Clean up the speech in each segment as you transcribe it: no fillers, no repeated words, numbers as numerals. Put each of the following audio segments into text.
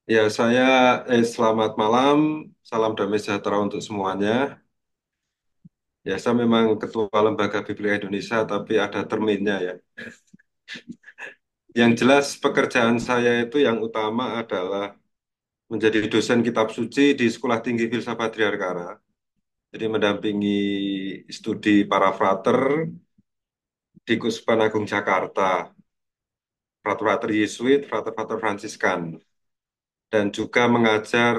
Selamat malam, salam damai sejahtera untuk semuanya. Ya, saya memang Ketua Lembaga Biblia Indonesia, tapi ada terminnya ya. Yang jelas pekerjaan saya itu yang utama adalah menjadi dosen kitab suci di Sekolah Tinggi Filsafat Triarkara. Jadi mendampingi studi para frater di Kuspan Agung Jakarta, frater-frater Yesuit, frater-frater Fransiskan. Dan juga mengajar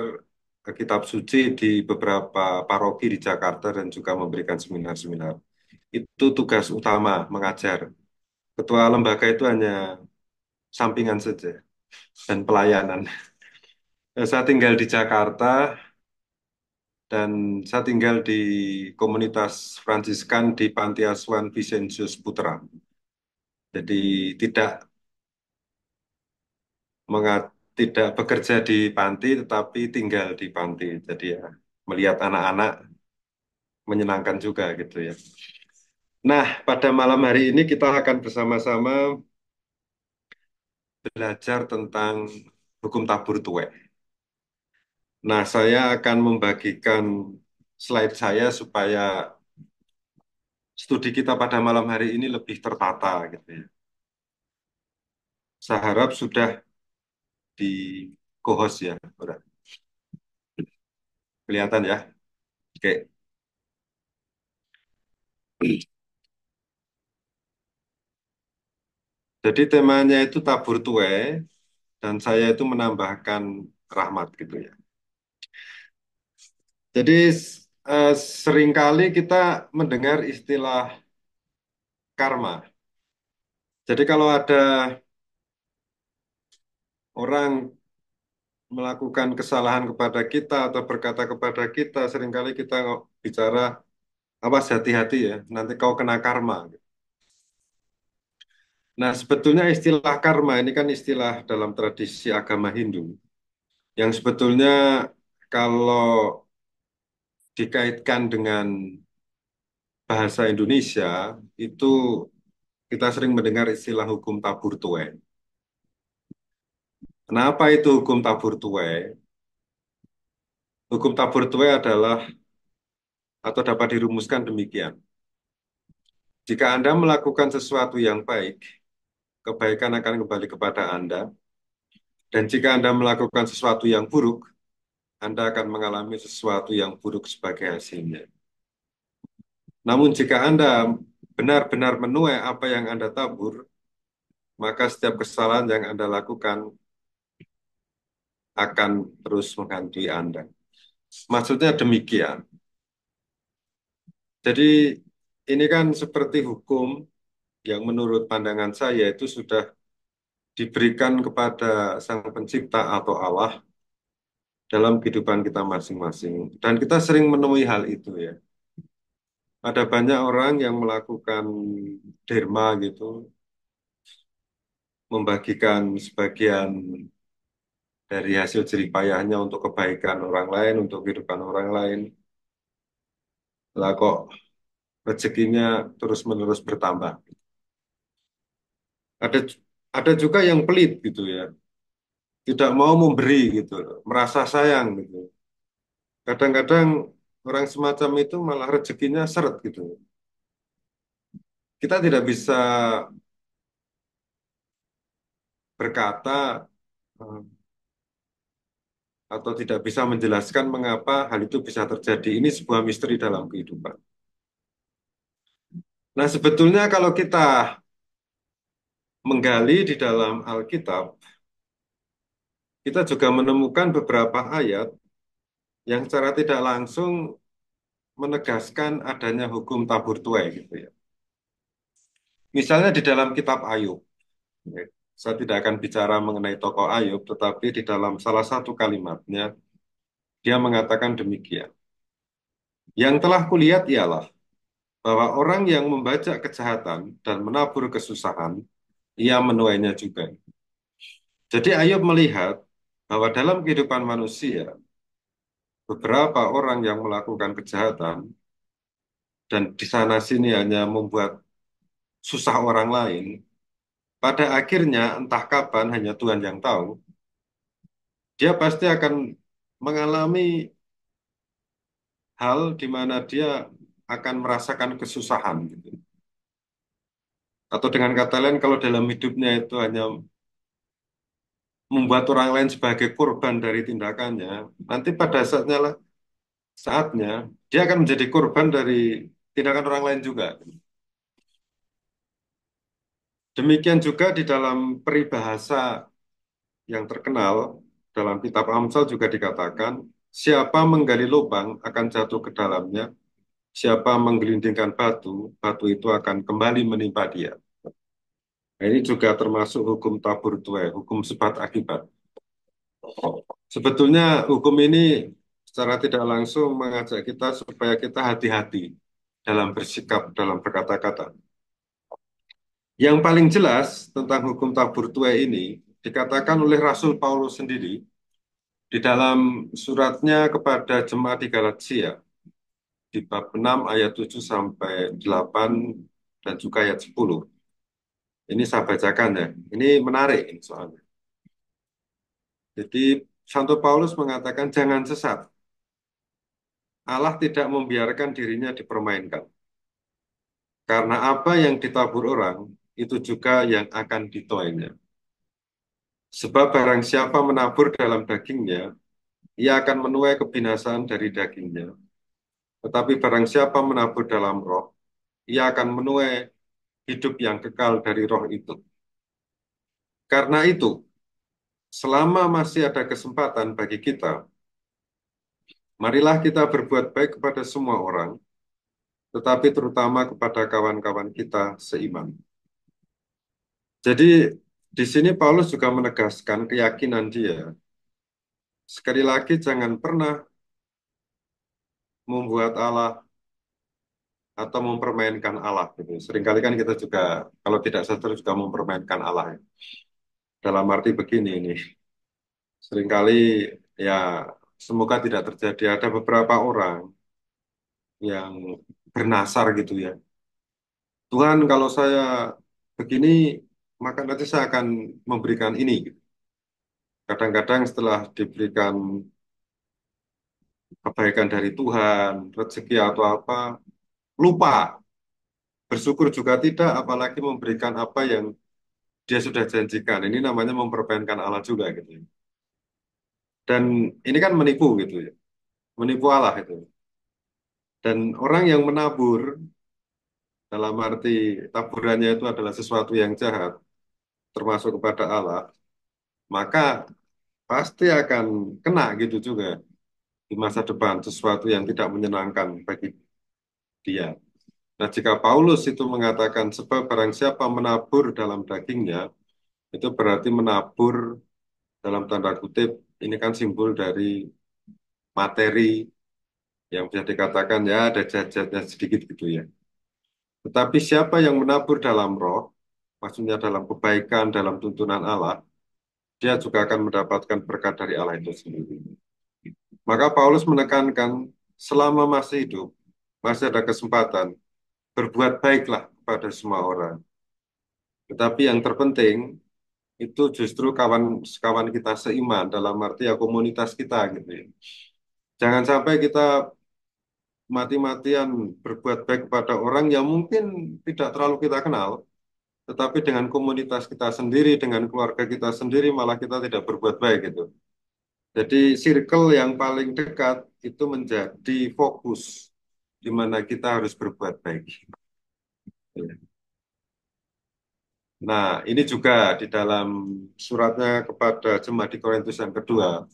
kitab suci di beberapa paroki di Jakarta dan juga memberikan seminar-seminar. Itu tugas utama mengajar. Ketua lembaga itu hanya sampingan saja dan pelayanan. Saya tinggal di Jakarta dan saya tinggal di komunitas Fransiskan di Panti Asuhan Vicentius Putra. Jadi tidak tidak bekerja di panti tetapi tinggal di panti. Jadi ya melihat anak-anak menyenangkan juga gitu ya. Nah, pada malam hari ini kita akan bersama-sama belajar tentang hukum tabur tuai. Nah, saya akan membagikan slide saya supaya studi kita pada malam hari ini lebih tertata gitu ya. Saya harap sudah di co-host ya. Udah kelihatan ya. Oke. Jadi temanya itu tabur tuai dan saya itu menambahkan rahmat gitu ya. Jadi seringkali kita mendengar istilah karma. Jadi kalau ada orang melakukan kesalahan kepada kita atau berkata kepada kita, seringkali kita bicara, awas hati-hati ya, nanti kau kena karma. Nah, sebetulnya istilah karma ini kan istilah dalam tradisi agama Hindu, yang sebetulnya kalau dikaitkan dengan bahasa Indonesia, itu kita sering mendengar istilah hukum tabur tuai. Kenapa itu hukum tabur tuai? Hukum tabur tuai adalah atau dapat dirumuskan demikian. Jika Anda melakukan sesuatu yang baik, kebaikan akan kembali kepada Anda. Dan jika Anda melakukan sesuatu yang buruk, Anda akan mengalami sesuatu yang buruk sebagai hasilnya. Namun jika Anda benar-benar menuai apa yang Anda tabur, maka setiap kesalahan yang Anda lakukan akan terus menghantui Anda. Maksudnya demikian. Jadi ini kan seperti hukum yang menurut pandangan saya itu sudah diberikan kepada Sang Pencipta atau Allah dalam kehidupan kita masing-masing. Dan kita sering menemui hal itu ya. Ada banyak orang yang melakukan derma gitu, membagikan sebagian dari hasil jerih payahnya untuk kebaikan orang lain, untuk kehidupan orang lain. Lah kok rezekinya terus-menerus bertambah. Ada ada juga yang pelit gitu ya, tidak mau memberi gitu, merasa sayang gitu. Kadang-kadang orang semacam itu malah rezekinya seret gitu. Kita tidak bisa berkata atau tidak bisa menjelaskan mengapa hal itu bisa terjadi. Ini sebuah misteri dalam kehidupan. Nah, sebetulnya kalau kita menggali di dalam Alkitab, kita juga menemukan beberapa ayat yang secara tidak langsung menegaskan adanya hukum tabur tuai gitu ya. Misalnya di dalam kitab Ayub. Ya. Saya tidak akan bicara mengenai tokoh Ayub, tetapi di dalam salah satu kalimatnya, dia mengatakan demikian. Yang telah kulihat ialah bahwa orang yang membajak kejahatan dan menabur kesusahan, ia menuainya juga. Jadi Ayub melihat bahwa dalam kehidupan manusia, beberapa orang yang melakukan kejahatan dan di sana sini hanya membuat susah orang lain, pada akhirnya entah kapan hanya Tuhan yang tahu, dia pasti akan mengalami hal di mana dia akan merasakan kesusahan gitu. Atau dengan kata lain, kalau dalam hidupnya itu hanya membuat orang lain sebagai korban dari tindakannya, nanti pada saatnya dia akan menjadi korban dari tindakan orang lain juga. Demikian juga di dalam peribahasa yang terkenal dalam kitab Amsal juga dikatakan, siapa menggali lubang akan jatuh ke dalamnya, siapa menggelindingkan batu, batu itu akan kembali menimpa dia. Nah, ini juga termasuk hukum tabur tuai, hukum sebab akibat. Sebetulnya hukum ini secara tidak langsung mengajak kita supaya kita hati-hati dalam bersikap, dalam berkata-kata. Yang paling jelas tentang hukum tabur tuai ini dikatakan oleh Rasul Paulus sendiri di dalam suratnya kepada jemaat di Galatia di bab 6 ayat 7 sampai 8 dan juga ayat 10. Ini saya bacakan ya. Ini menarik ini soalnya. Jadi Santo Paulus mengatakan jangan sesat. Allah tidak membiarkan dirinya dipermainkan. Karena apa yang ditabur orang, itu juga yang akan dituainya. Sebab barang siapa menabur dalam dagingnya, ia akan menuai kebinasaan dari dagingnya. Tetapi barang siapa menabur dalam roh, ia akan menuai hidup yang kekal dari roh itu. Karena itu, selama masih ada kesempatan bagi kita, marilah kita berbuat baik kepada semua orang, tetapi terutama kepada kawan-kawan kita seiman. Jadi di sini Paulus juga menegaskan keyakinan dia. Sekali lagi jangan pernah membuat Allah atau mempermainkan Allah gitu. Seringkali kan kita juga kalau tidak sadar juga mempermainkan Allah ya. Dalam arti begini ini. Seringkali ya semoga tidak terjadi. Ada beberapa orang yang bernasar gitu ya. Tuhan kalau saya begini maka nanti saya akan memberikan ini, gitu. Kadang-kadang setelah diberikan kebaikan dari Tuhan, rezeki atau apa, lupa. Bersyukur juga tidak, apalagi memberikan apa yang dia sudah janjikan. Ini namanya mempermainkan Allah juga gitu ya. Dan ini kan menipu gitu ya. Menipu Allah itu. Dan orang yang menabur dalam arti taburannya itu adalah sesuatu yang jahat, termasuk kepada Allah, maka pasti akan kena gitu juga di masa depan sesuatu yang tidak menyenangkan bagi dia. Nah, jika Paulus itu mengatakan sebab barang siapa menabur dalam dagingnya, itu berarti menabur dalam tanda kutip, ini kan simbol dari materi yang bisa dikatakan ya ada jajatnya sedikit gitu ya. Tetapi siapa yang menabur dalam roh, maksudnya dalam kebaikan, dalam tuntunan Allah, dia juga akan mendapatkan berkat dari Allah itu sendiri. Maka Paulus menekankan selama masih hidup, masih ada kesempatan, berbuat baiklah kepada semua orang. Tetapi yang terpenting itu justru kawan-kawan kita seiman dalam arti ya komunitas kita gitu ya. Jangan sampai kita mati-matian berbuat baik kepada orang yang mungkin tidak terlalu kita kenal, tetapi dengan komunitas kita sendiri, dengan keluarga kita sendiri malah kita tidak berbuat baik gitu. Jadi circle yang paling dekat itu menjadi fokus di mana kita harus berbuat baik. Nah, ini juga di dalam suratnya kepada jemaat di Korintus yang kedua,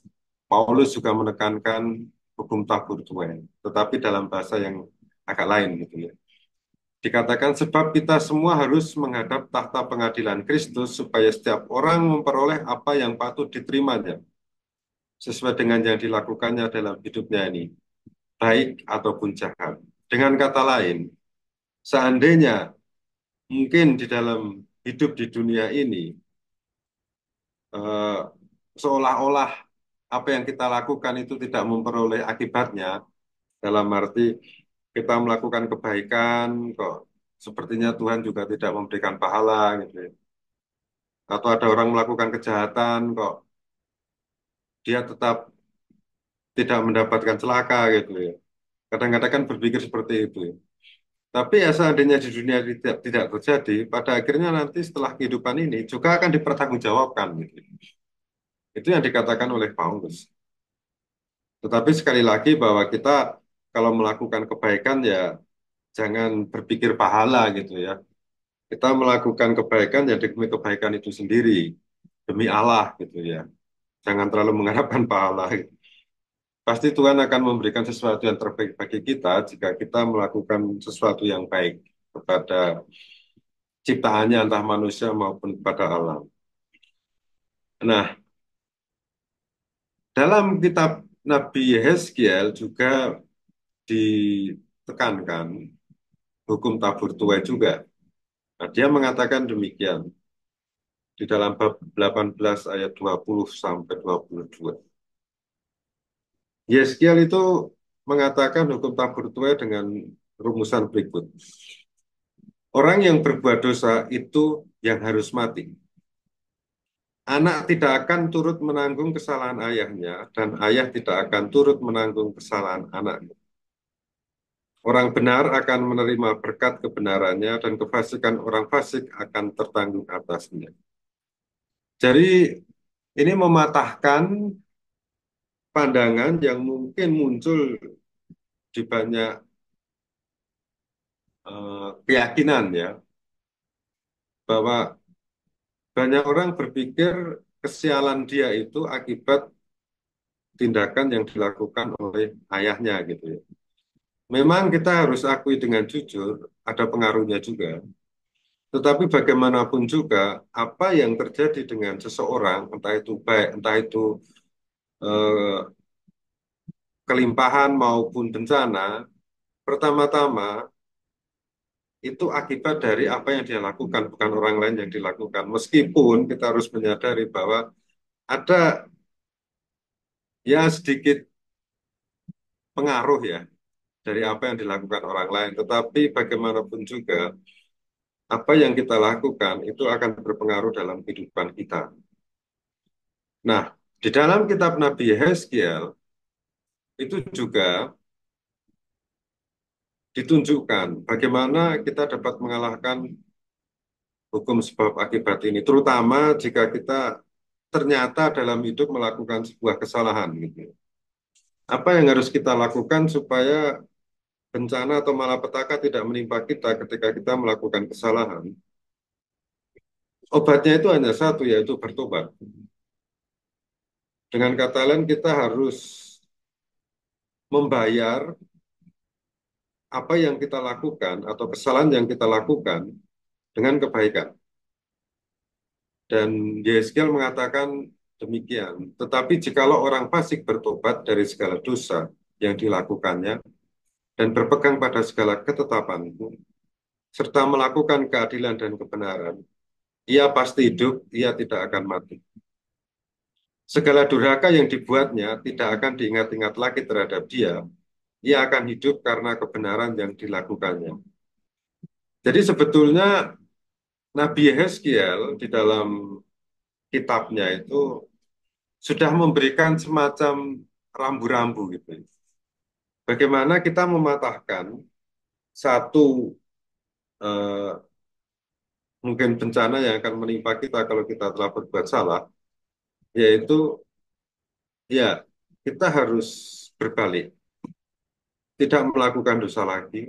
Paulus juga menekankan hukum tabur tuai, tetapi dalam bahasa yang agak lain gitu ya. Dikatakan sebab kita semua harus menghadap tahta pengadilan Kristus supaya setiap orang memperoleh apa yang patut diterimanya sesuai dengan yang dilakukannya dalam hidupnya ini, baik ataupun jahat. Dengan kata lain, seandainya mungkin di dalam hidup di dunia ini eh, seolah-olah apa yang kita lakukan itu tidak memperoleh akibatnya, dalam arti kita melakukan kebaikan kok sepertinya Tuhan juga tidak memberikan pahala gitu ya. Atau ada orang melakukan kejahatan kok dia tetap tidak mendapatkan celaka gitu ya. Kadang-kadang kan berpikir seperti itu ya. Tapi ya seandainya di dunia tidak terjadi, pada akhirnya nanti setelah kehidupan ini juga akan dipertanggungjawabkan gitu. Itu yang dikatakan oleh Paulus. Tetapi sekali lagi bahwa kita kalau melakukan kebaikan ya jangan berpikir pahala gitu ya. Kita melakukan kebaikan ya demi kebaikan itu sendiri, demi Allah gitu ya. Jangan terlalu mengharapkan pahala. Pasti Tuhan akan memberikan sesuatu yang terbaik bagi kita jika kita melakukan sesuatu yang baik kepada ciptaannya entah manusia maupun kepada alam. Nah, dalam kitab Nabi Yehezkiel juga ditekankan hukum tabur tuai juga. Nah, dia mengatakan demikian di dalam bab 18 ayat 20 sampai 22. Yehezkiel itu mengatakan hukum tabur tuai dengan rumusan berikut. Orang yang berbuat dosa itu yang harus mati. Anak tidak akan turut menanggung kesalahan ayahnya, dan ayah tidak akan turut menanggung kesalahan anaknya. Orang benar akan menerima berkat kebenarannya, dan kefasikan orang fasik akan tertanggung atasnya. Jadi ini mematahkan pandangan yang mungkin muncul di banyak keyakinan ya, bahwa banyak orang berpikir kesialan dia itu akibat tindakan yang dilakukan oleh ayahnya gitu ya. Memang kita harus akui dengan jujur, ada pengaruhnya juga. Tetapi bagaimanapun juga, apa yang terjadi dengan seseorang, entah itu baik, entah itu eh, kelimpahan maupun bencana, pertama-tama itu akibat dari apa yang dia lakukan, bukan orang lain yang dilakukan. Meskipun kita harus menyadari bahwa ada ya sedikit pengaruh ya dari apa yang dilakukan orang lain. Tetapi bagaimanapun juga, apa yang kita lakukan itu akan berpengaruh dalam kehidupan kita. Nah, di dalam kitab Nabi Yehezkiel itu juga ditunjukkan bagaimana kita dapat mengalahkan hukum sebab akibat ini, terutama jika kita ternyata dalam hidup melakukan sebuah kesalahan gitu. Apa yang harus kita lakukan supaya bencana atau malapetaka tidak menimpa kita ketika kita melakukan kesalahan? Obatnya itu hanya satu, yaitu bertobat. Dengan kata lain, kita harus membayar apa yang kita lakukan atau kesalahan yang kita lakukan dengan kebaikan. Dan Yeskel mengatakan demikian. Tetapi jikalau orang fasik bertobat dari segala dosa yang dilakukannya dan berpegang pada segala ketetapanku, serta melakukan keadilan dan kebenaran, ia pasti hidup, ia tidak akan mati. Segala durhaka yang dibuatnya tidak akan diingat-ingat lagi terhadap dia, ia akan hidup karena kebenaran yang dilakukannya. Jadi sebetulnya Nabi Yeskiel di dalam kitabnya itu sudah memberikan semacam rambu-rambu gitu. Bagaimana kita mematahkan satu eh, mungkin bencana yang akan menimpa kita kalau kita telah berbuat salah, yaitu ya kita harus berbalik, tidak melakukan dosa lagi,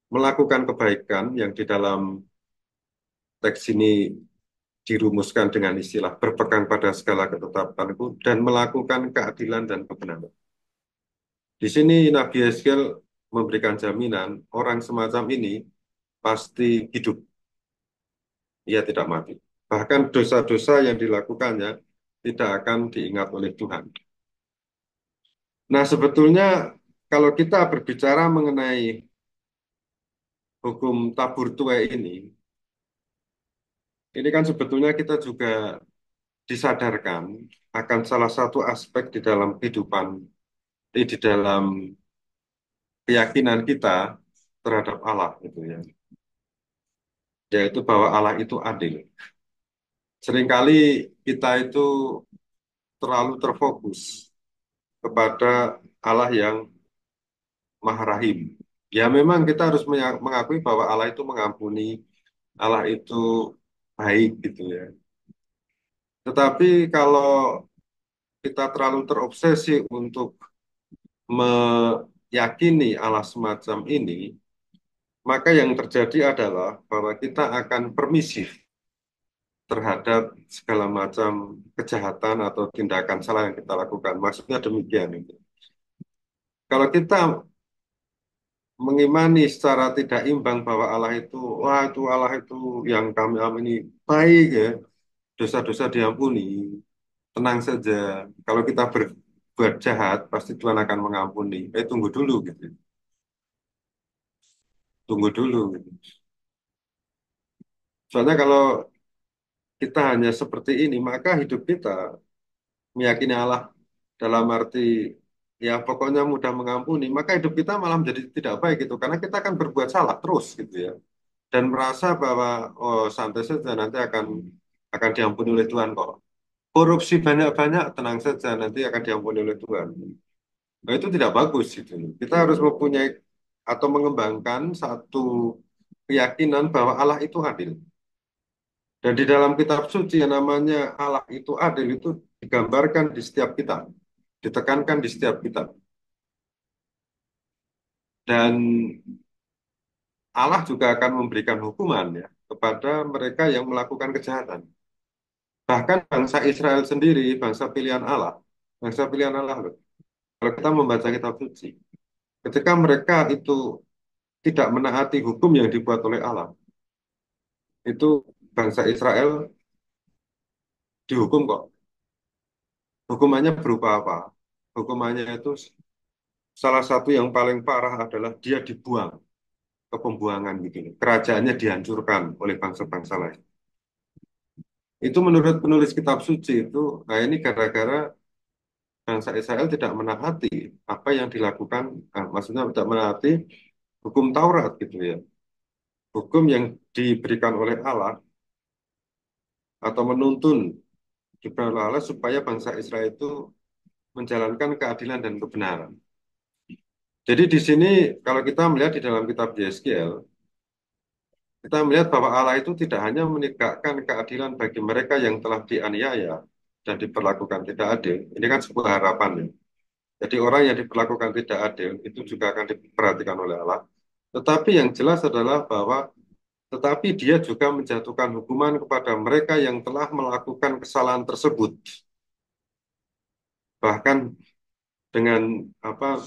melakukan kebaikan yang di dalam teks ini dirumuskan dengan istilah berpegang pada segala ketetapanku dan melakukan keadilan dan kebenaran. Di sini Nabi Yeskiel memberikan jaminan orang semacam ini pasti hidup, ia tidak mati. Bahkan dosa-dosa yang dilakukannya tidak akan diingat oleh Tuhan. Nah, sebetulnya kalau kita berbicara mengenai hukum tabur tuai ini kan sebetulnya kita juga disadarkan akan salah satu aspek di dalam kehidupan, di dalam keyakinan kita terhadap Allah gitu ya, yaitu bahwa Allah itu adil. Seringkali kita itu terlalu terfokus kepada Allah yang Maha Rahim. Ya memang kita harus mengakui bahwa Allah itu mengampuni, Allah itu baik gitu ya. Tetapi kalau kita terlalu terobsesi untuk meyakini Allah semacam ini, maka yang terjadi adalah bahwa kita akan permisif terhadap segala macam kejahatan atau tindakan salah yang kita lakukan. Maksudnya demikian. Kalau kita mengimani secara tidak imbang bahwa Allah itu, wah itu Allah itu yang kami amini baik ya, dosa-dosa diampuni, tenang saja. Kalau kita berbuat jahat, pasti Tuhan akan mengampuni. Tunggu dulu gitu, tunggu dulu gitu. Soalnya kalau kita hanya seperti ini, maka hidup kita meyakini Allah dalam arti ya pokoknya mudah mengampuni, maka hidup kita malah menjadi tidak baik gitu, karena kita akan berbuat salah terus gitu ya. Dan merasa bahwa oh santai saja nanti akan diampuni oleh Tuhan kok. Korupsi banyak-banyak tenang saja nanti akan diampuni oleh Tuhan. Nah, itu tidak bagus gitu. Kita harus mempunyai atau mengembangkan satu keyakinan bahwa Allah itu adil. Dan di dalam kitab suci yang namanya Allah itu adil itu digambarkan di setiap kitab, ditekankan di setiap kitab. Dan Allah juga akan memberikan hukuman ya kepada mereka yang melakukan kejahatan. Bahkan bangsa Israel sendiri, bangsa pilihan Allah loh. Kalau kita membaca kitab suci, ketika mereka itu tidak menaati hukum yang dibuat oleh Allah, itu bangsa Israel dihukum kok. Hukumannya berupa apa? Hukumannya itu salah satu yang paling parah adalah dia dibuang ke pembuangan gitu. Kerajaannya dihancurkan oleh bangsa-bangsa lain. Itu menurut penulis kitab suci itu, nah ini gara-gara bangsa Israel tidak menaati apa yang dilakukan, maksudnya tidak menaati hukum Taurat gitu ya. Hukum yang diberikan oleh Allah atau menuntun diberikan oleh Allah supaya bangsa Israel itu menjalankan keadilan dan kebenaran. Jadi di sini kalau kita melihat di dalam kitab Yeskiel, kita melihat bahwa Allah itu tidak hanya menegakkan keadilan bagi mereka yang telah dianiaya dan diperlakukan tidak adil. Ini kan sebuah harapan ya. Jadi orang yang diperlakukan tidak adil itu juga akan diperhatikan oleh Allah. Tetapi yang jelas adalah bahwa tetapi dia juga menjatuhkan hukuman kepada mereka yang telah melakukan kesalahan tersebut. Bahkan dengan apa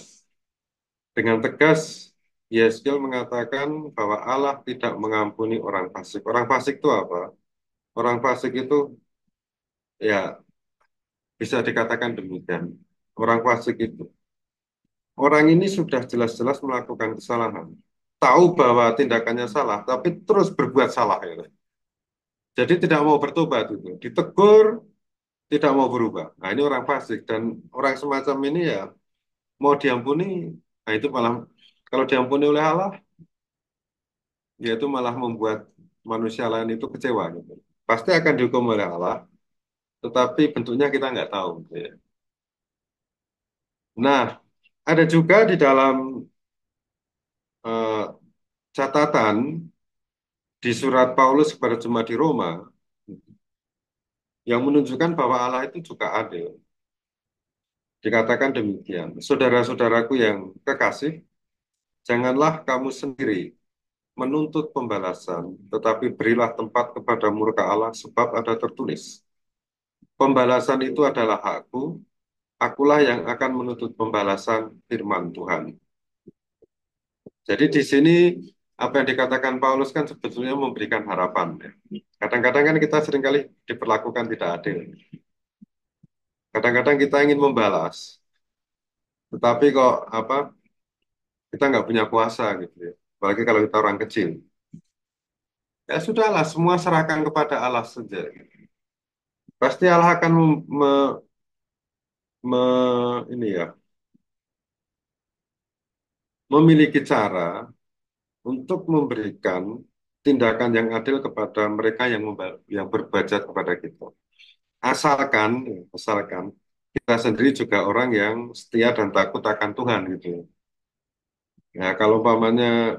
dengan tegas Yeskiel mengatakan bahwa Allah tidak mengampuni orang fasik. Orang fasik itu apa? Orang fasik itu ya bisa dikatakan demikian. Orang fasik itu orang ini sudah jelas-jelas melakukan kesalahan. Tahu bahwa tindakannya salah, tapi terus berbuat salah ya. Jadi tidak mau bertobat itu. Ditegur, tidak mau berubah. Nah, ini orang fasik dan orang semacam ini ya mau diampuni, nah itu malah kalau diampuni oleh Allah, ya itu malah membuat manusia lain itu kecewa gitu. Pasti akan dihukum oleh Allah, tetapi bentuknya kita nggak tahu gitu ya. Nah, ada juga di dalam eh, catatan di surat Paulus kepada jemaat di Roma yang menunjukkan bahwa Allah itu juga adil. Dikatakan demikian, saudara-saudaraku yang kekasih, janganlah kamu sendiri menuntut pembalasan, tetapi berilah tempat kepada murka Allah, sebab ada tertulis, pembalasan itu adalah hakku, akulah yang akan menuntut pembalasan, firman Tuhan. Jadi di sini apa yang dikatakan Paulus kan sebetulnya memberikan harapan. Ya. Kadang-kadang kan kita seringkali diperlakukan tidak adil. Kadang-kadang kita ingin membalas, tetapi kok apa kita nggak punya kuasa gitu ya. Apalagi kalau kita orang kecil. Ya sudahlah, semua serahkan kepada Allah saja. Pasti Allah akan ini ya, memiliki cara untuk memberikan tindakan yang adil kepada mereka yang yang berbuat jahat kepada kita. Asalkan, asalkan kita sendiri juga orang yang setia dan takut akan Tuhan gitu. Ya, kalau umpamanya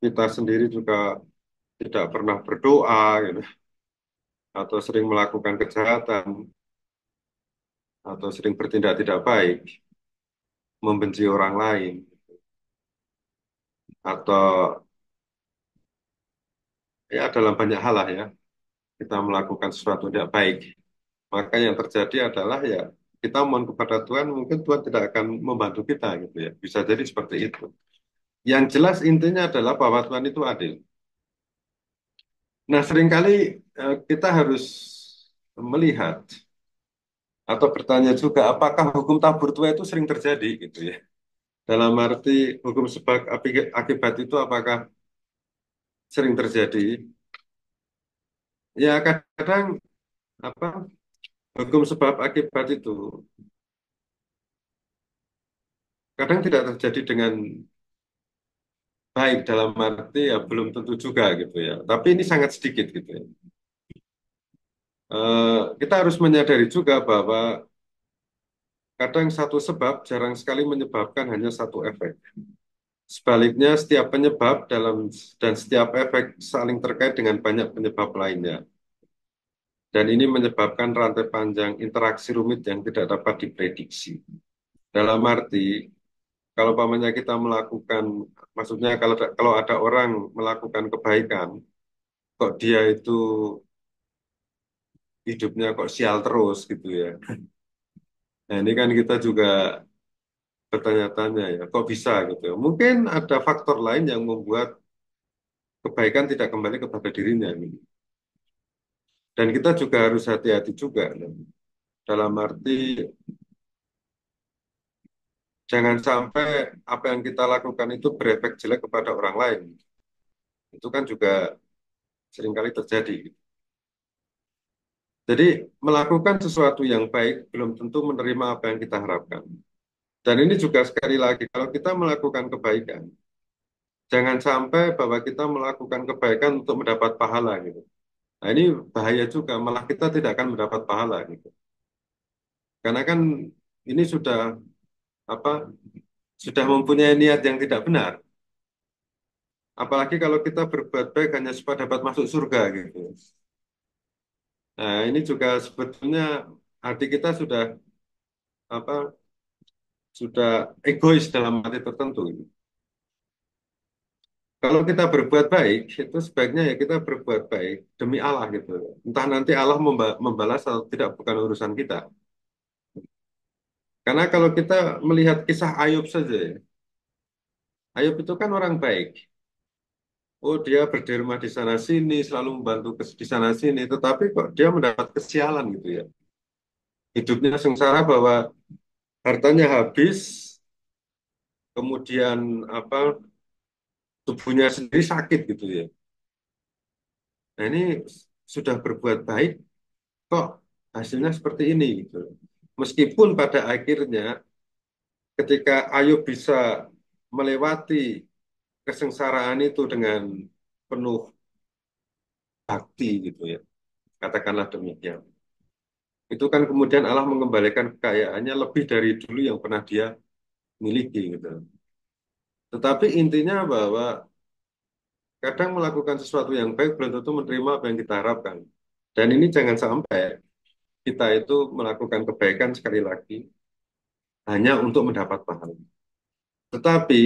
kita sendiri juga tidak pernah berdoa gitu, atau sering melakukan kejahatan, atau sering bertindak tidak baik, membenci orang lain, atau ya dalam banyak hal lah ya, kita melakukan sesuatu tidak baik. Maka yang terjadi adalah ya kita mohon kepada Tuhan, mungkin Tuhan tidak akan membantu kita gitu ya. Bisa jadi seperti itu. Yang jelas intinya adalah bahwa Tuhan itu adil. Nah, seringkali kita harus melihat atau bertanya juga apakah hukum tabur tua itu sering terjadi gitu ya. Dalam arti hukum sebab akibat itu apakah sering terjadi? Ya kadang apa hukum sebab akibat itu kadang tidak terjadi dengan baik dalam arti ya belum tentu juga gitu ya. Tapi ini sangat sedikit gitu ya. Kita harus menyadari juga bahwa kadang satu sebab jarang sekali menyebabkan hanya satu efek. Sebaliknya, setiap penyebab dan setiap efek saling terkait dengan banyak penyebab lainnya. Dan ini menyebabkan rantai panjang interaksi rumit yang tidak dapat diprediksi. Dalam arti, kalau pamannya kita melakukan, maksudnya kalau ada orang melakukan kebaikan, kok dia itu hidupnya kok sial terus gitu ya. Nah ini kan kita juga bertanya-tanya ya, kok bisa gitu ya. Mungkin ada faktor lain yang membuat kebaikan tidak kembali kepada dirinya gitu. Dan kita juga harus hati-hati juga. Dalam arti jangan sampai apa yang kita lakukan itu berefek jelek kepada orang lain. Itu kan juga seringkali terjadi. Jadi melakukan sesuatu yang baik belum tentu menerima apa yang kita harapkan. Dan ini juga sekali lagi, kalau kita melakukan kebaikan, jangan sampai bahwa kita melakukan kebaikan untuk mendapat pahala gitu. Nah ini bahaya juga, malah kita tidak akan mendapat pahala gitu. Karena kan ini apa sudah mempunyai niat yang tidak benar. Apalagi kalau kita berbuat baik hanya supaya dapat masuk surga gitu. Nah, ini juga sebetulnya hati kita apa sudah egois dalam arti tertentu. Kalau kita berbuat baik, itu sebaiknya ya kita berbuat baik demi Allah gitu. Entah nanti Allah membalas atau tidak bukan urusan kita. Karena kalau kita melihat kisah Ayub saja, ya, Ayub itu kan orang baik. Oh, dia berderma di sana sini, selalu membantu di sana sini, tetapi kok dia mendapat kesialan gitu ya. Hidupnya sengsara bahwa hartanya habis, kemudian apa tubuhnya sendiri sakit gitu ya. Nah, ini sudah berbuat baik kok hasilnya seperti ini gitu. Meskipun pada akhirnya ketika Ayub bisa melewati kesengsaraan itu dengan penuh bakti gitu ya. Katakanlah demikian. Itu kan kemudian Allah mengembalikan kekayaannya lebih dari dulu yang pernah dia miliki gitu. Tetapi intinya bahwa kadang melakukan sesuatu yang baik belum tentu menerima apa yang kita harapkan. Dan ini jangan sampai kita itu melakukan kebaikan sekali lagi hanya untuk mendapat pahala. Tetapi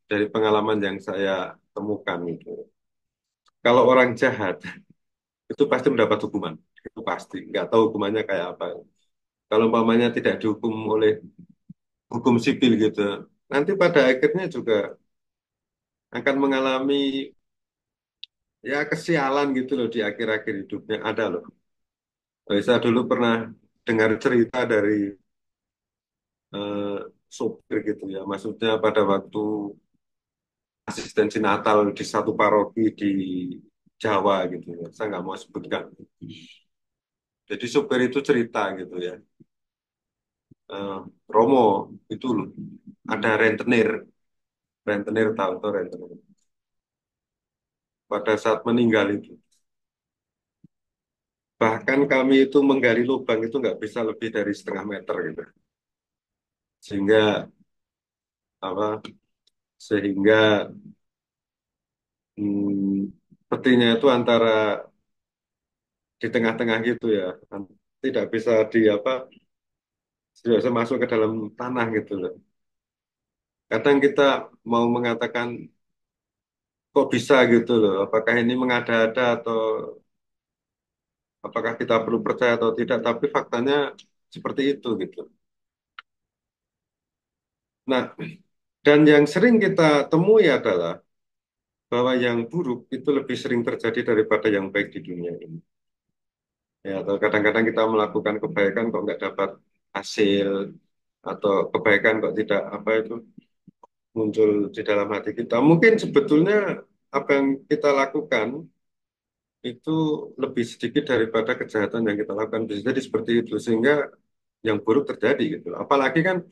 dari pengalaman yang saya temukan itu, kalau orang jahat itu pasti mendapat hukuman. Itu pasti. Nggak tahu hukumannya kayak apa. Kalau umpamanya tidak dihukum oleh hukum sipil gitu, nanti pada akhirnya juga akan mengalami ya kesialan gitu loh di akhir-akhir hidupnya. Ada loh. Saya dulu pernah dengar cerita dari eh, sopir gitu ya. Maksudnya pada waktu asistensi Natal di satu paroki di Jawa gitu ya. Saya nggak mau sebutkan. Jadi sopir itu cerita gitu ya. Eh, Romo itu loh, ada rentenir. Rentenir tahu tuh rentenir. Pada saat meninggal itu. Bahkan kami itu menggali lubang itu nggak bisa lebih dari 1,5 meter gitu. sehingga apa sehingga petinya itu antara di tengah-tengah gitu ya, tidak bisa di apa, tidak bisa masuk ke dalam tanah gitu loh. Kadang kita mau mengatakan kok bisa gitu loh, apakah ini mengada-ada atau apakah kita perlu percaya atau tidak, tapi faktanya seperti itu gitu. Nah, dan yang sering kita temui adalah bahwa yang buruk itu lebih sering terjadi daripada yang baik di dunia ini. Ya, atau kadang-kadang kita melakukan kebaikan kok nggak dapat hasil, atau kebaikan kok tidak apa itu muncul di dalam hati kita. Mungkin sebetulnya apa yang kita lakukan itu lebih sedikit daripada kejahatan yang kita lakukan. Bisa jadi seperti itu sehingga yang buruk terjadi gitu. Apalagi kan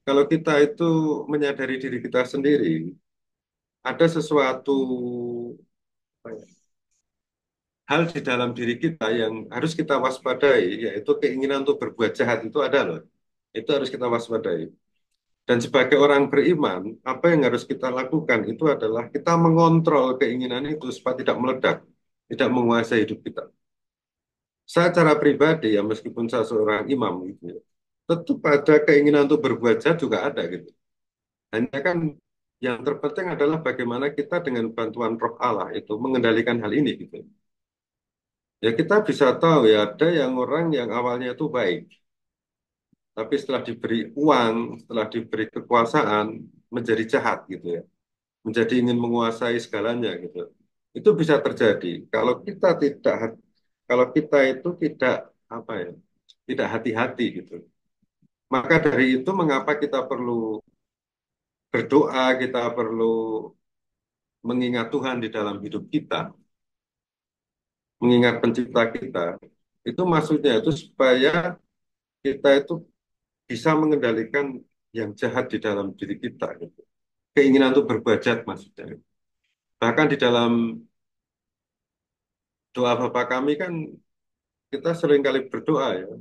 kalau kita itu menyadari diri kita sendiri, ada sesuatu apa ya, hal di dalam diri kita yang harus kita waspadai, yaitu keinginan untuk berbuat jahat itu ada loh. Itu harus kita waspadai. Dan sebagai orang beriman, apa yang harus kita lakukan itu adalah kita mengontrol keinginan itu supaya tidak meledak, tidak menguasai hidup kita. Saya secara pribadi ya, meskipun saya seorang imam gitu ya, tetap ada keinginan untuk berbuat jahat juga ada gitu. Hanya kan yang terpenting adalah bagaimana kita dengan bantuan Roh Allah itu mengendalikan hal ini gitu. Ya kita bisa tahu ya ada yang orang yang awalnya itu baik, tapi setelah diberi uang, setelah diberi kekuasaan menjadi jahat gitu ya, menjadi ingin menguasai segalanya gitu. Itu bisa terjadi kalau kita tidak, kalau kita itu tidak apa ya, tidak hati-hati gitu. Maka dari itu mengapa kita perlu berdoa, kita perlu mengingat Tuhan di dalam hidup kita, mengingat pencipta kita. Itu maksudnya itu supaya kita itu bisa mengendalikan yang jahat di dalam diri kita gitu. Keinginan untuk berbuat jahat maksudnya. Bahkan di dalam doa Bapa kami kan kita sering kali berdoa ya.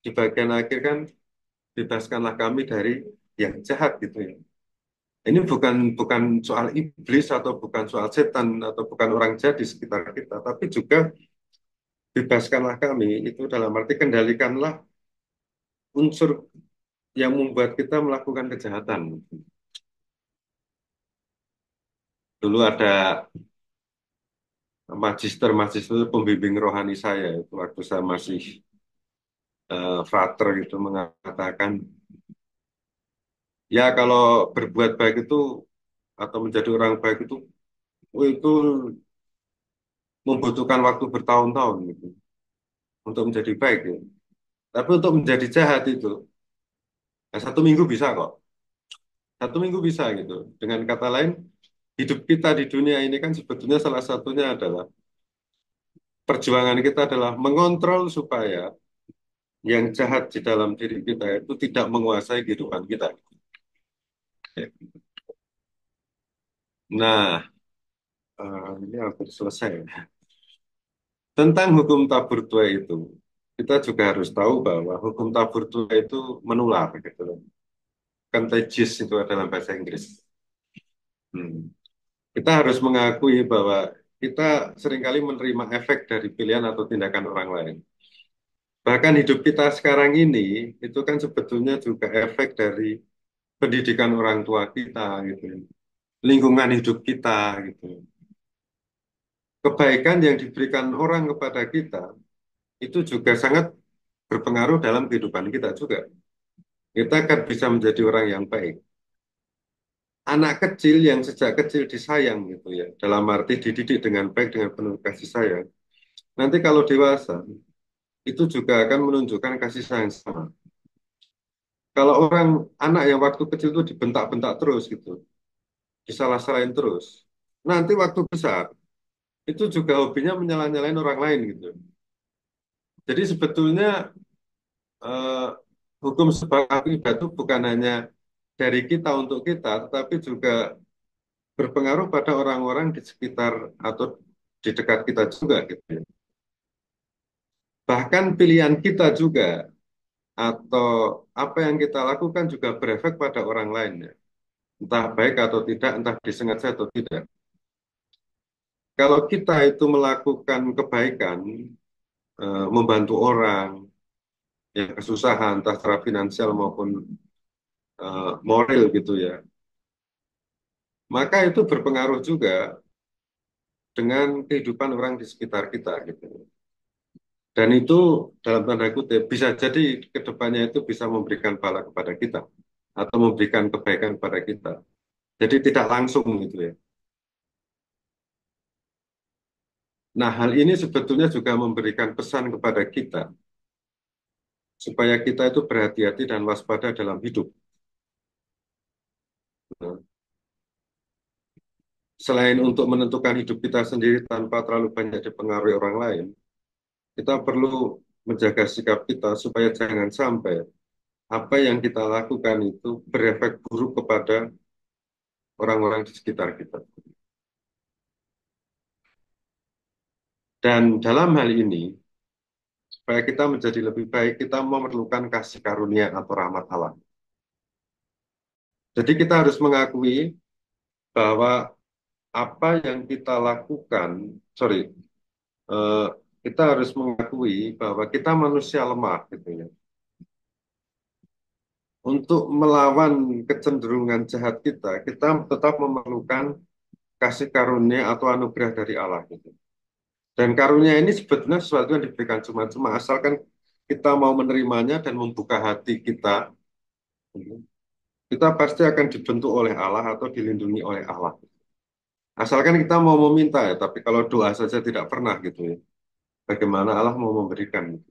Di bagian akhir kan bebaskanlah kami dari yang jahat gitu ya. Ini bukan bukan soal iblis atau bukan soal setan atau bukan orang jahat di sekitar kita, tapi juga bebaskanlah kami itu dalam arti kendalikanlah unsur yang membuat kita melakukan kejahatan. Dulu ada magister pembimbing rohani saya itu waktu saya masih frater gitu mengatakan ya kalau berbuat baik itu atau menjadi orang baik itu oh, itu membutuhkan waktu bertahun-tahun gitu untuk menjadi baik ya. Tapi untuk menjadi jahat itu ya, 1 minggu bisa kok. 1 minggu bisa gitu. Dengan kata lain, hidup kita di dunia ini kan sebetulnya salah satunya adalah perjuangan kita adalah mengontrol supaya yang jahat di dalam diri kita itu tidak menguasai kehidupan kita. Nah, ini hampir selesai. Tentang hukum tabur tuai itu, kita juga harus tahu bahwa hukum tabur tuai itu menular gitu loh. Contagious itu adalah bahasa Inggris. Hmm. Kita harus mengakui bahwa kita seringkali menerima efek dari pilihan atau tindakan orang lain. Bahkan hidup kita sekarang ini itu kan sebetulnya juga efek dari pendidikan orang tua kita gitu, lingkungan hidup kita gitu. Kebaikan yang diberikan orang kepada kita itu juga sangat berpengaruh dalam kehidupan kita juga. Kita akan bisa menjadi orang yang baik. Anak kecil yang sejak kecil disayang gitu ya, dalam arti dididik dengan baik dengan penuh kasih sayang. Nanti kalau dewasa itu juga akan menunjukkan kasih sayang sama. Kalau orang anak yang waktu kecil itu dibentak-bentak terus gitu, disalah-salahin terus. Nanti waktu besar itu juga hobinya menyalah-nyalahin orang lain gitu. Jadi sebetulnya eh, hukum sebab akibat itu bukan hanya dari kita untuk kita, tetapi juga berpengaruh pada orang-orang di sekitar atau di dekat kita juga gitu ya. Bahkan pilihan kita juga atau apa yang kita lakukan juga berefek pada orang lain ya. Entah baik atau tidak, entah disengaja atau tidak. Kalau kita itu melakukan kebaikan, membantu orang yang kesusahan, entah secara finansial maupun moral gitu ya, maka itu berpengaruh juga dengan kehidupan orang di sekitar kita gitu. Dan itu dalam tanda kutip bisa jadi ke depannya itu bisa memberikan bala kepada kita atau memberikan kebaikan kepada kita. Jadi tidak langsung gitu ya. Nah, hal ini sebetulnya juga memberikan pesan kepada kita supaya kita itu berhati-hati dan waspada dalam hidup. Nah, selain untuk menentukan hidup kita sendiri tanpa terlalu banyak dipengaruhi orang lain, kita perlu menjaga sikap kita supaya jangan sampai apa yang kita lakukan itu berefek buruk kepada orang-orang di sekitar kita. Dan dalam hal ini, supaya kita menjadi lebih baik, kita memerlukan kasih karunia atau rahmat Allah. Jadi kita harus mengakui bahwa apa yang kita lakukan, sorry, eh, kita harus mengakui bahwa kita manusia lemah, gitu ya. Untuk melawan kecenderungan jahat kita, kita tetap memerlukan kasih karunia atau anugerah dari Allah, gitu. Dan karunia ini sebetulnya sesuatu yang diberikan cuma-cuma, asalkan kita mau menerimanya dan membuka hati kita, gitu. Kita pasti akan dibentuk oleh Allah atau dilindungi oleh Allah. Asalkan kita mau meminta ya, tapi kalau doa saja tidak pernah gitu ya. Bagaimana Allah mau memberikan gitu.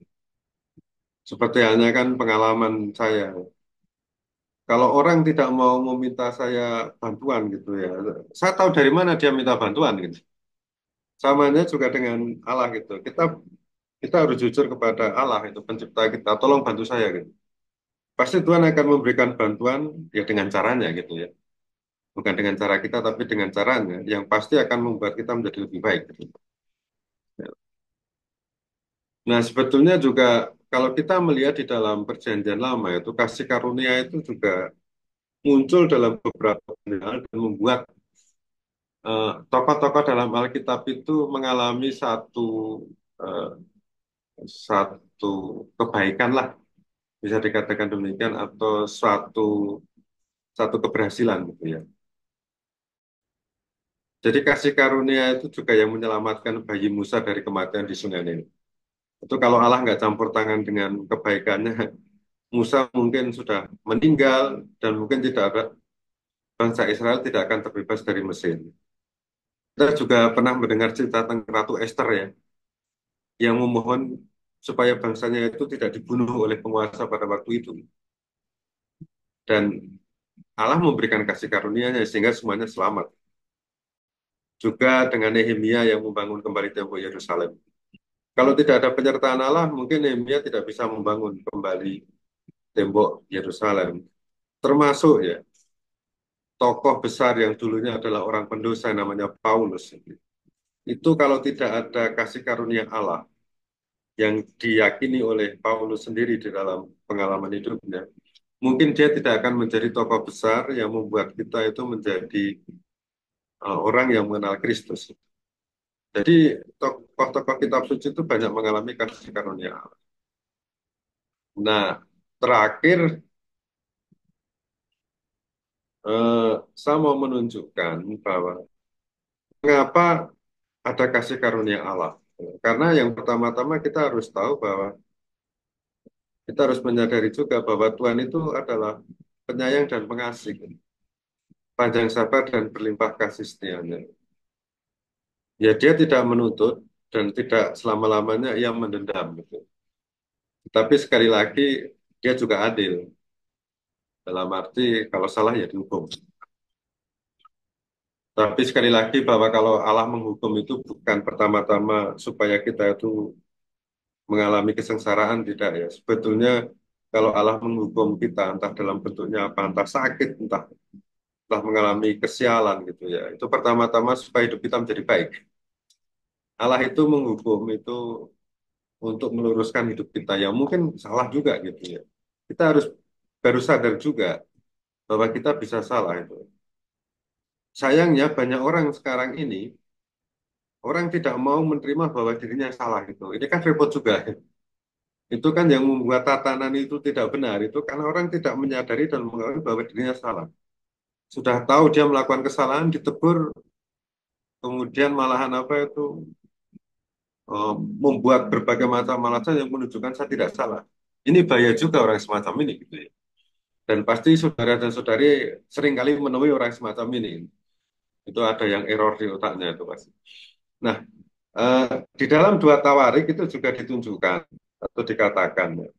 Seperti halnya kan pengalaman saya. Kalau orang tidak mau meminta saya bantuan gitu ya, saya tahu dari mana dia minta bantuan gitu. Samanya juga dengan Allah gitu. Kita harus jujur kepada Allah itu pencipta kita. Tolong bantu saya gitu. Pasti Tuhan akan memberikan bantuan ya dengan caranya gitu ya. Bukan dengan cara kita, tapi dengan caranya yang pasti akan membuat kita menjadi lebih baik, gitu. Nah, sebetulnya juga kalau kita melihat di dalam Perjanjian Lama itu kasih karunia itu juga muncul dalam beberapa hal dan membuat tokoh-tokoh dalam Alkitab itu mengalami eh, satu kebaikan lah, bisa dikatakan demikian, atau satu keberhasilan gitu ya. Jadi kasih karunia itu juga yang menyelamatkan bayi Musa dari kematian di Sungai Nil. Itu kalau Allah nggak campur tangan dengan kebaikannya, Musa mungkin sudah meninggal dan mungkin tidak ada bangsa Israel tidak akan terbebas dari Mesir. Kita juga pernah mendengar cerita tentang Ratu Esther ya, yang memohon supaya bangsanya itu tidak dibunuh oleh penguasa pada waktu itu. Dan Allah memberikan kasih karunia-Nya sehingga semuanya selamat. Juga dengan Nehemia yang membangun kembali tembok Yerusalem. Kalau tidak ada penyertaan Allah, mungkin Nehemia tidak bisa membangun kembali tembok Yerusalem. Termasuk ya tokoh besar yang dulunya adalah orang pendosa namanya Paulus. Itu kalau tidak ada kasih karunia Allah yang diyakini oleh Paulus sendiri di dalam pengalaman hidupnya, mungkin dia tidak akan menjadi tokoh besar yang membuat kita itu menjadi orang yang mengenal Kristus. Jadi tokoh-tokoh kitab suci itu banyak mengalami kasih karunia Allah. Nah, terakhir eh, saya mau menunjukkan bahwa mengapa ada kasih karunia Allah. Karena yang pertama-tama kita harus tahu bahwa kita harus menyadari juga bahwa Tuhan itu adalah penyayang dan pengasih, panjang sabar dan berlimpah kasih setianya. Ya dia tidak menuntut dan tidak selama-lamanya ia mendendam gitu. Tapi sekali lagi dia juga adil. Dalam arti kalau salah ya dihukum. Tapi sekali lagi bahwa kalau Allah menghukum itu bukan pertama-tama supaya kita itu mengalami kesengsaraan, tidak ya. Sebetulnya kalau Allah menghukum kita entah dalam bentuknya apa, entah sakit, entah mengalami kesialan gitu ya. Itu pertama-tama supaya hidup kita menjadi baik. Allah itu menghukum itu untuk meluruskan hidup kita. Ya mungkin salah juga gitu ya. kita harus baru sadar juga bahwa kita bisa salah itu. Sayangnya banyak orang sekarang ini, orang tidak mau menerima bahwa dirinya salah itu. Ini kan repot juga. Itu kan yang membuat tatanan itu tidak benar. Itu karena orang tidak menyadari dan mengakui bahwa dirinya salah. Sudah tahu dia melakukan kesalahan, ditegur, kemudian malahan apa itu membuat berbagai macam alasan yang menunjukkan saya tidak salah. Ini bahaya juga orang semacam ini gitu ya. Dan pasti saudara dan saudari seringkali menemui orang semacam ini. Itu ada yang error di otaknya itu pasti. Nah, di dalam dua tawarik itu juga ditunjukkan atau dikatakan ya,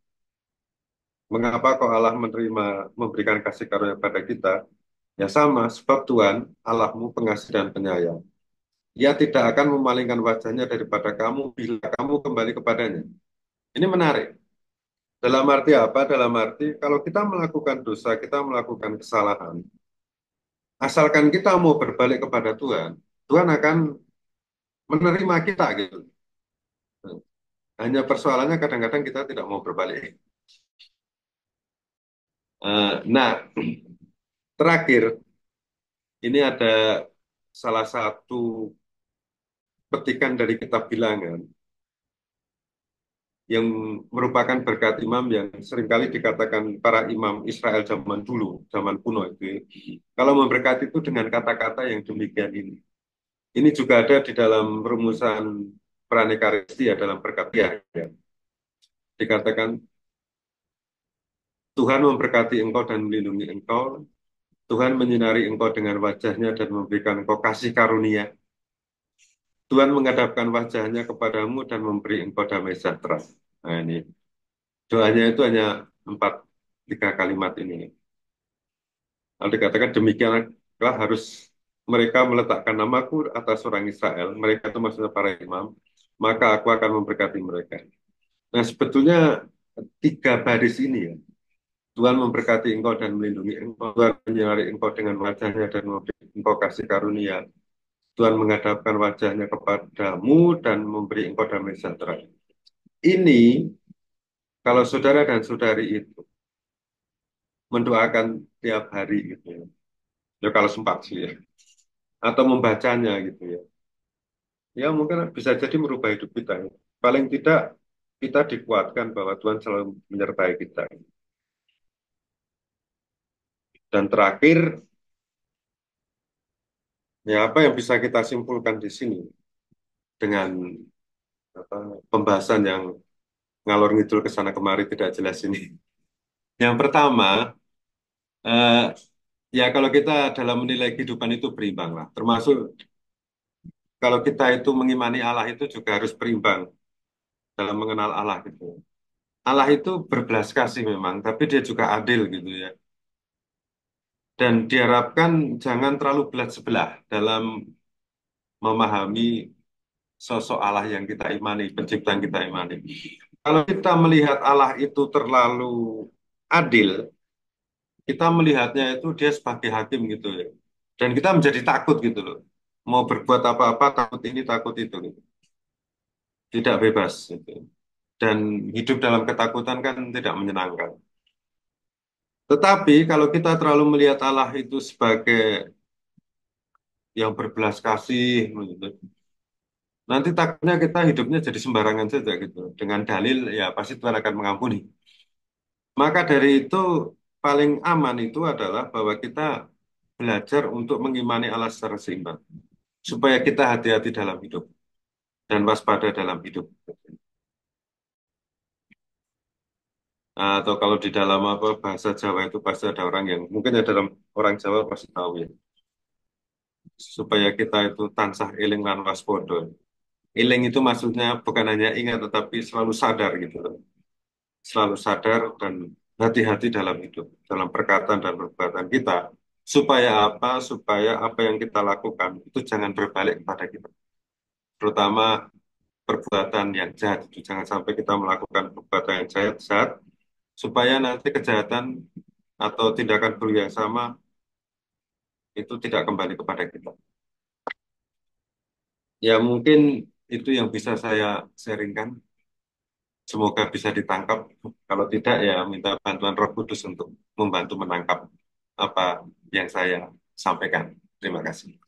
mengapa kok Allah menerima memberikan kasih karunia pada kita? Ya sama, sebab Tuhan Allahmu pengasih dan penyayang. Ia tidak akan memalingkan wajahnya daripada kamu bila kamu kembali kepadanya. Ini menarik. Dalam arti apa? Dalam arti kalau kita melakukan dosa, kita melakukan kesalahan, asalkan kita mau berbalik kepada Tuhan, Tuhan akan menerima kita gitu. Hanya persoalannya kadang-kadang kita tidak mau berbalik. Nah, terakhir, ini ada salah satu petikan dari kitab Bilangan yang merupakan berkat imam yang seringkali dikatakan para imam Israel zaman dulu, zaman kuno itu. Kalau memberkati itu dengan kata-kata yang demikian ini. Ini juga ada di dalam rumusan Pranekaristi ya dalam berkat ya. Dikatakan Tuhan memberkati engkau dan melindungi engkau. Tuhan menyinari engkau dengan wajahnya dan memberikan engkau kasih karunia. Tuhan menghadapkan wajahnya kepadamu dan memberi engkau damai sejahtera. Nah ini doanya itu hanya empat tiga kalimat ini. Lalu dikatakan demikianlah harus mereka meletakkan namaku atas orang Israel. Mereka itu maksudnya para imam. Maka aku akan memberkati mereka. Nah sebetulnya tiga baris ini ya. Tuhan memberkati engkau dan melindungi engkau. Tuhan menyinari engkau dengan wajahnya dan memberi engkau kasih karunia. Tuhan menghadapkan wajahnya kepadamu dan memberi engkau damai sejahtera. Ini kalau saudara dan saudari itu mendoakan tiap hari gitu ya. Ya kalau sempat sih ya. Atau membacanya gitu ya. Ya mungkin bisa jadi merubah hidup kita. Ya. Paling tidak kita dikuatkan bahwa Tuhan selalu menyertai kita. Dan terakhir, ya apa yang bisa kita simpulkan di sini dengan apa, pembahasan yang ngalor ngidul ke sana kemari tidak jelas ini. Yang pertama, eh, ya kalau kita dalam menilai kehidupan itu berimbang lah. Termasuk kalau kita itu mengimani Allah itu juga harus berimbang dalam mengenal Allah gitu. Allah itu berbelas kasih memang, tapi dia juga adil gitu ya. Dan diharapkan jangan terlalu belat sebelah dalam memahami sosok Allah yang kita imani, pencipta yang kita imani. Kalau kita melihat Allah itu terlalu adil, kita melihatnya itu dia sebagai hakim gitu ya. Dan kita menjadi takut gitu loh. Mau berbuat apa-apa, takut ini, takut itu gitu. Tidak bebas gitu. Dan hidup dalam ketakutan kan tidak menyenangkan. Tetapi kalau kita terlalu melihat Allah itu sebagai yang berbelas kasih, gitu, nanti takutnya kita hidupnya jadi sembarangan saja gitu. Dengan dalil ya pasti Tuhan akan mengampuni. Maka dari itu paling aman itu adalah bahwa kita belajar untuk mengimani Allah secara seimbang. Supaya kita hati-hati dalam hidup dan waspada dalam hidup. Nah, atau kalau di dalam apa bahasa Jawa itu pasti ada orang yang mungkin ya dalam orang Jawa pasti tahu ya. Supaya kita itu tansah eling lan waspada. Eling itu maksudnya bukan hanya ingat tetapi selalu sadar gitu loh. Selalu sadar dan hati-hati dalam hidup, dalam perkataan dan perbuatan kita. Supaya apa? Supaya apa yang kita lakukan itu jangan berbalik kepada kita. Terutama perbuatan yang jahat itu jangan sampai kita melakukan perbuatan yang jahat supaya nanti kejahatan atau tindakan buruk yang sama itu tidak kembali kepada kita. Ya mungkin itu yang bisa saya sharingkan. Semoga bisa ditangkap. Kalau tidak ya minta bantuan Roh Kudus untuk membantu menangkap apa yang saya sampaikan. Terima kasih.